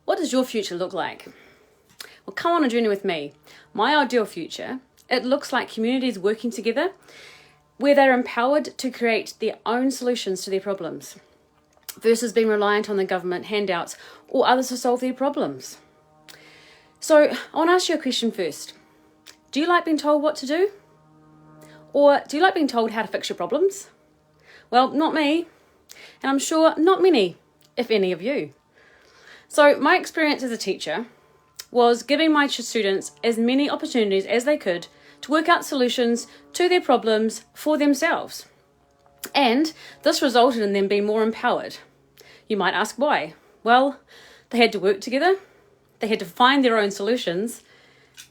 What does your future look like? Well, come on a journey with me. My ideal future, it looks like communities working together where they're empowered to create their own solutions to their problems versus being reliant on the government handouts or others to solve their problems. So I want to ask you a question first. Do you like being told what to do? Or do you like being told how to fix your problems? Well, not me, and I'm sure not many, if any of you. So my experience as a teacher was giving my students as many opportunities as they could to work out solutions to their problems for themselves. And this resulted in them being more empowered. You might ask why. Well, they had to work together, they had to find their own solutions,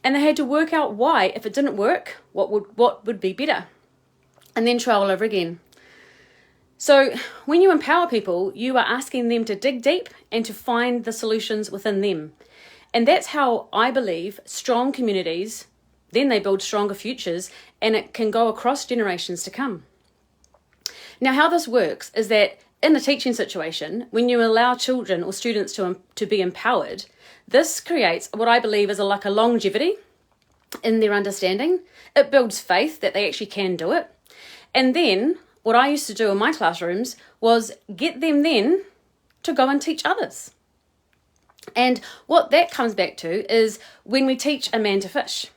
and they had to work out why, if it didn't work, what would be better, and then try all over again. So when you empower people, you are asking them to dig deep and to find the solutions within them. And that's how I believe strong communities, then they build stronger futures, and it can go across generations to come. Now, how this works is that in a teaching situation, when you allow children or students to be empowered, this creates what I believe is like a longevity in their understanding. It builds faith that they actually can do it. And then what I used to do in my classrooms was get them then to go and teach others. And what that comes back to is when we teach a man to fish.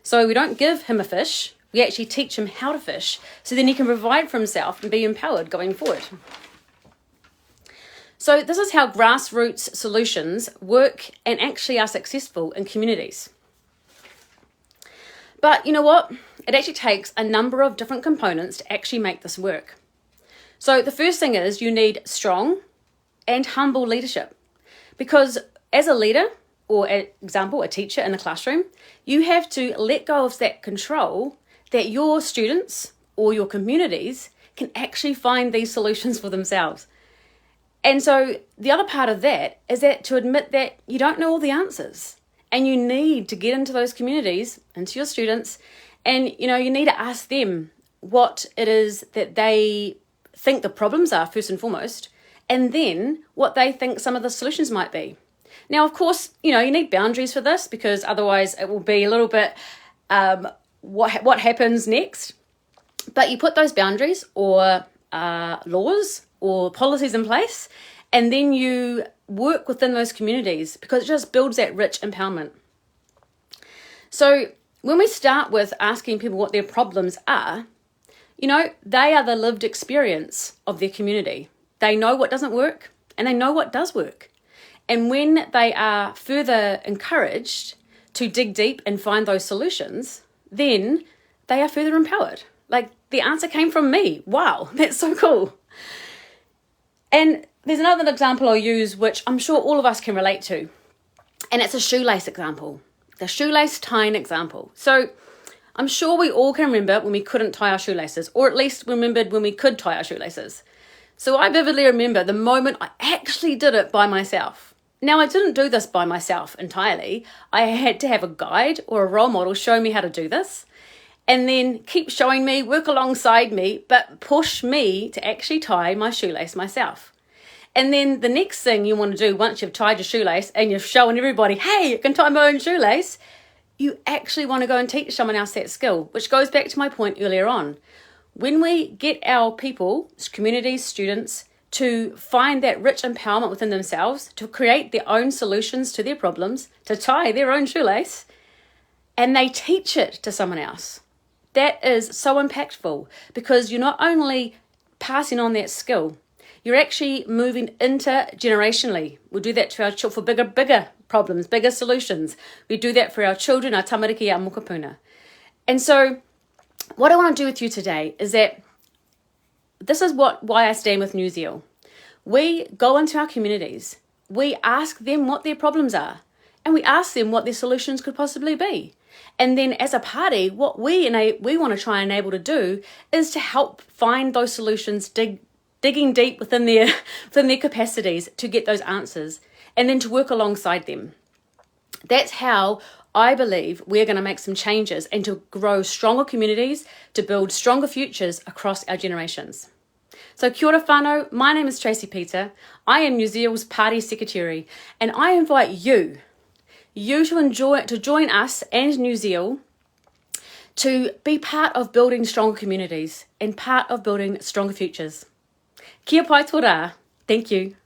So we don't give him a fish, we actually teach him how to fish, so then he can provide for himself and be empowered going forward. So this is how grassroots solutions work and actually are successful in communities. But you know what? It actually takes a number of different components to actually make this work. So the first thing is you need strong and humble leadership. Because as a leader, or for example, a teacher in the classroom, you have to let go of that control that your students or your communities can actually find these solutions for themselves. And so the other part of that is that to admit that you don't know all the answers, and you need to get into those communities, into your students, and you need to ask them what it is that they think the problems are first and foremost, and then what they think some of the solutions might be. Now, of course, you need boundaries for this, because otherwise it will be a little bit what happens next. But you put those boundaries or laws or policies in place, and then you work within those communities, because it just builds that rich empowerment. So when we start with asking people what their problems are, they are the lived experience of their community. They know what doesn't work and they know what does work. And when they are further encouraged to dig deep and find those solutions, then they are further empowered. Like, the answer came from me. Wow, that's so cool. And there's another example I'll use, which I'm sure all of us can relate to. And it's a shoelace example, the shoelace tying example. So I'm sure we all can remember when we couldn't tie our shoelaces, or at least remembered when we could tie our shoelaces. So I vividly remember the moment I actually did it by myself. Now, I didn't do this by myself entirely. I had to have a guide or a role model show me how to do this, and then keep showing me, work alongside me, but push me to actually tie my shoelace myself. And then the next thing you want to do once you've tied your shoelace and you're showing everybody, hey, I can tie my own shoelace, you actually want to go and teach someone else that skill, which goes back to my point earlier on. When we get our people, communities, students, to find that rich empowerment within themselves, to create their own solutions to their problems, to tie their own shoelace, and they teach it to someone else, that is so impactful, because you're not only passing on that skill, you're actually moving intergenerationally. We'll do that to our children for bigger problems, bigger solutions. We do that for our children, our tamariki, our mokopuna. And so what I want to do with you today is that this is why I stand with NewZeal. We go into our communities, we ask them what their problems are, and we ask them what their solutions could possibly be. And then as a party, what we want to try and enable to do is to help find those solutions, digging deep within their capacities to get those answers, and then to work alongside them. That's how I believe we're going to make some changes and to grow stronger communities, to build stronger futures across our generations. So kia ora whānau, my name is Tracey Pita. I am NewZeal's Party Secretary, and I invite you to join us and NewZeal to be part of building stronger communities and part of building stronger futures. Kia pai tō rā. Thank you.